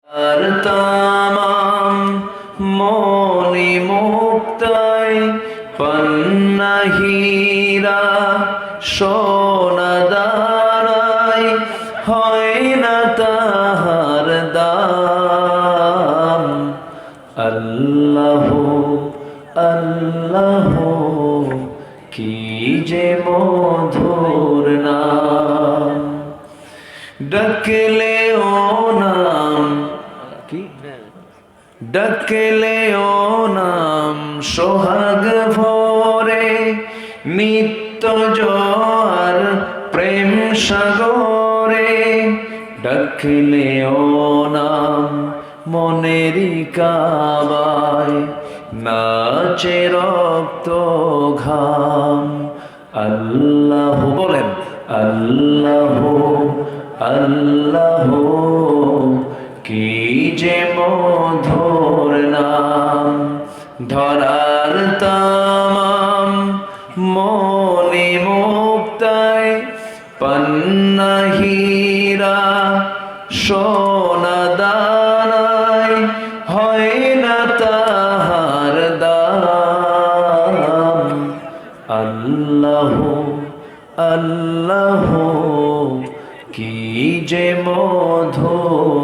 আর তামাম মনি মুক্তায় পান্না হীরা সোনা দাঁড়ায় হয় না তাহার দাম। আল্লাহ আল্লাহ কি যে মধুর নাম, ডাকলে ও নাম কি ডাকলে ও নাম সোহাগ ভরে নিত্য জোয়ার প্রেম সাগরে। ডাকলে ও নাম মনেরই কাবায় নাচে রক্ত ঘাম। আল্লাহ বলেন আল্লাহ আল্লাহ কি যে মধুর নাম। ধরার তামাম মনি মুক্তায় পান্না হীরা সোনা দানায় হয় না তাহার দাম। আল্লাহ আল্লাহ কি যে মধুর